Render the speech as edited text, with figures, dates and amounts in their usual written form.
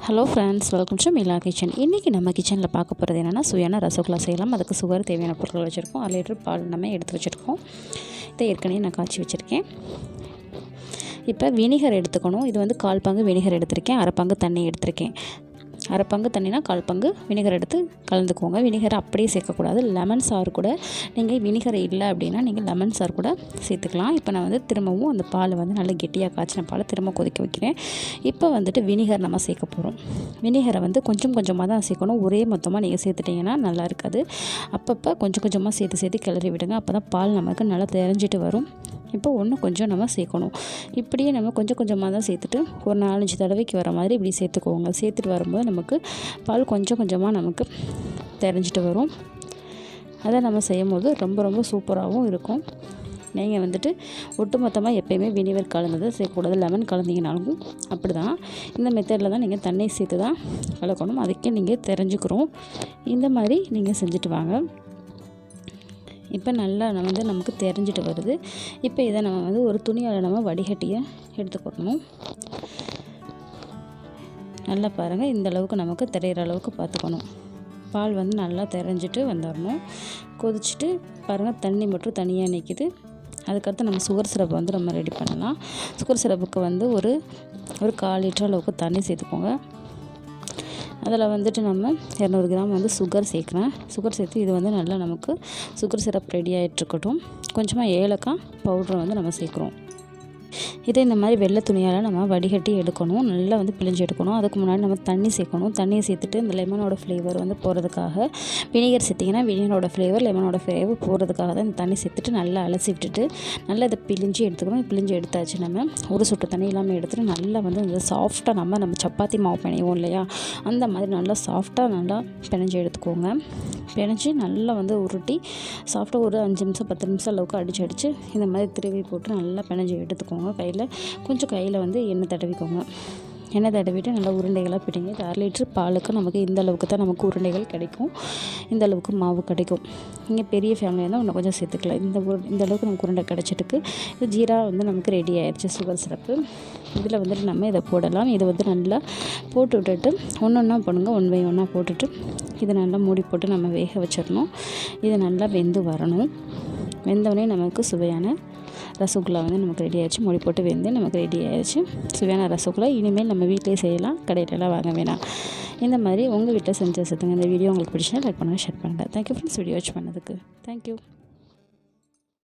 Hello friends, welcome to Mila kitchen. இன்றைக்கி நம்ம கிச்சனில் பார்க்க போகிறது என்னென்னா சுவையான ரசகுல்லா செய்யலாம். அதுக்கு சுகர் தேவையான பொருட்கள் வச்சுருக்கோம். 1 லிட்டர் பால் நம்ம எடுத்து வச்சுருக்கோம். இதை ஏற்கனவே நான் காய்ச்சி வச்சுருக்கேன். இப்போ வினிகர் எடுத்துக்கணும். இது வந்து 1/4 பங்கு வினிகர் எடுத்திருக்கேன், 1/2 பங்கு தண்ணி எடுத்திருக்கேன். 1/2 பங்கு தண்ணினா 1/4 பங்கு வினிகர் எடுத்து கலந்துக்கோங்க. வினிகரை அப்படியே சேர்க்கக்கூடாது. லெமன் சாறு கூட நீங்கள் வினிகர் இல்லை அப்படின்னா நீங்கள் லெமன் சாறு கூட சேர்த்துக்கலாம். இப்போ நான் வந்து திரும்பவும் அந்த பால் வந்து நல்லா கெட்டியாக காய்ச்சின பாலை திரும்ப கொதிக்க வைக்கிறேன். இப்போ வந்துட்டு வினிகர் நம்ம சேர்க்க போகிறோம். வினிகரை வந்து கொஞ்சம் கொஞ்சமாக தான் சேர்க்கணும். ஒரே மொத்தமாக நீங்கள் சேர்த்துட்டிங்கன்னா நல்லா இருக்காது. அப்பப்போ கொஞ்சம் கொஞ்சமாக சேர்த்து கிளறி விடுங்க. அப்போ தான் பால் நமக்கு நல்லா தெரிஞ்சிட்டு வரும். இப்போ கொஞ்சம் நம்ம சேர்க்கணும். இப்படியே நம்ம கொஞ்சம் கொஞ்சமாக தான் சேர்த்துட்டு ஒரு 4-5 தடவைக்கு வர மாதிரி இப்படி சேர்த்துக்கோங்க. சேர்த்துட்டு வரும்போது நமக்கு பால் கொஞ்சம் கொஞ்சமாக நமக்கு தெரிஞ்சிட்டு வரும். அதை நம்ம செய்யும்போது ரொம்ப ரொம்ப சூப்பராகவும் இருக்கும். நீங்கள் வந்துட்டு ஒட்டுமொத்தமாக எப்போயுமே வினிகர் கலந்ததை சேர்க்கக்கூடாது. லெமன் கலந்தீங்கனாலும் அப்படி தான். இந்த மெத்தடில் தான் நீங்கள் தண்ணி சேர்த்து தான் கலக்கணும். அதுக்கே நீங்கள் தெரிஞ்சுக்கிறோம். இந்த மாதிரி நீங்கள் செஞ்சுட்டு வாங்க. இப்போ நல்லா நமக்கு தெரிஞ்சிட்டு வருது. இப்போ இதை நம்ம வந்து ஒரு துணியால் நம்ம வடிகட்டியை எடுத்துக்கணும். நல்லா பாருங்கள், இந்த அளவுக்கு நமக்கு தெரிகிற அளவுக்கு பார்த்துக்கணும். பால் வந்து நல்லா தெரிஞ்சிட்டு வந்துடணும். கொதிச்சுட்டு பாருங்கள், தண்ணி மட்டும் தனியாக நிற்கிது. அதுக்கடுத்து நம்ம சுகர் சிரப் வந்து நம்ம ரெடி பண்ணலாம். சுகர் சிரப்புக்கு வந்து ஒரு 1/4 லிட்டர் அளவுக்கு தண்ணி சேர்த்துக்கோங்க. அதில் வந்துட்டு நம்ம 200 கிராம் வந்து சுகர் சேர்க்குறேன். சுகர் சேர்த்து இது வந்து நல்லா நமக்கு சுகர் சிரப் ரெடி ஆகிட்டுருக்கட்டும். கொஞ்சமாக ஏலக்காய் பவுட்ரை வந்து நம்ம சேர்க்குறோம். இதை இந்த மாதிரி வெள்ளை துணியால் நம்ம வடிகட்டி எடுக்கணும். நல்லா வந்து பிழிஞ்சு எடுக்கணும். அதுக்கு முன்னாடி நம்ம தண்ணி சேர்க்கணும். தண்ணியை சேர்த்துட்டு இந்த லெமனோட ஃப்ளேவர் வந்து போகிறதுக்காக வினிகர் சேர்த்திங்கன்னா வினிகரோட ஃப்ளேவர் லெமனோட ஃப்ளேவர் போகிறதுக்காக தான் இந்த தண்ணி சேர்த்துட்டு நல்லா அலசி விட்டுட்டு நல்லா இதை பிழிஞ்சு எடுத்துக்கணும். பிழிஞ்சு எடுத்தாச்சு. நம்ம ஒரு சொட்டு தண்ணி இல்லாமல் எடுத்துகிட்டு நல்லா வந்து இந்த சாஃப்டாக நம்ம சப்பாத்தி மாவு பிணைவோம் இல்லையா, அந்த மாதிரி நல்லா சாஃப்டாக நல்லா பிணைஞ்சு எடுத்துக்கோங்க. பிணைஞ்சி நல்லா வந்து உருட்டி சாஃப்டாக ஒரு 5 நிமிஷம் 10 நிமிஷம் அளவுக்கு அடித்து இந்த மாதிரி திருவி போட்டு நல்லா பிணைஞ்சி எடுத்துக்கோங்க. கையில் வந்து எண்ணெய் தடவிக்கோங்க. எண்ணெய் தடவிட்டு நல்லா உருண்டைகளாக பிடிங்க. இது 1/2 லிட்டர் பாலுக்கு நமக்கு இந்த அளவுக்கு தான் நமக்கு உருண்டைகள் கிடைக்கும். இந்த அளவுக்கு மாவு கிடைக்கும். நீங்கள் பெரிய ஃபேமிலியாக இருந்தால் இன்னும் கொஞ்சம் சேர்த்துக்கலாம். இந்த அளவுக்கு நமக்கு உருண்டை கிடச்சிட்டுக்கு இது ஜீரா வந்து நமக்கு ரெடி ஆயிடுச்சு. சுகர் சிரப்பு இதில் வந்துட்டு நம்ம இதை போடலாம். இதை வந்து நல்லா போட்டு விட்டுட்டு ஒன்றா போடுங்க. 1 பை 1 போட்டுட்டு இதை நல்லா மூடி போட்டு நம்ம வேக வச்சிடணும். இது நல்லா வெந்து வரணும். வெந்தவொடனே நமக்கு சுவையான ரசகுல்லா வந்து நமக்கு ரெடி ஆகிடுச்சு. மூடி போட்டு வெந்து நமக்கு ரெடி ஆகிடுச்சு சுவையான ரசகுல்லா. இனிமேல் நம்ம வீட்டிலே செய்யலாம், கடையிலலாம் வாங்க வேணாம். இந்த மாதிரி உங்கள் வீட்டில் செஞ்சு வச்சுருங்க. இந்த வீடியோ உங்களுக்கு பிடிச்சா லைக் பண்ணுங்கள், ஷேர் பண்ணுங்கள். தேங்க்யூ ஃப்ரெண்ட்ஸ், வீடியோ வாட்ச் பண்ணதுக்கு. தேங்க்யூ.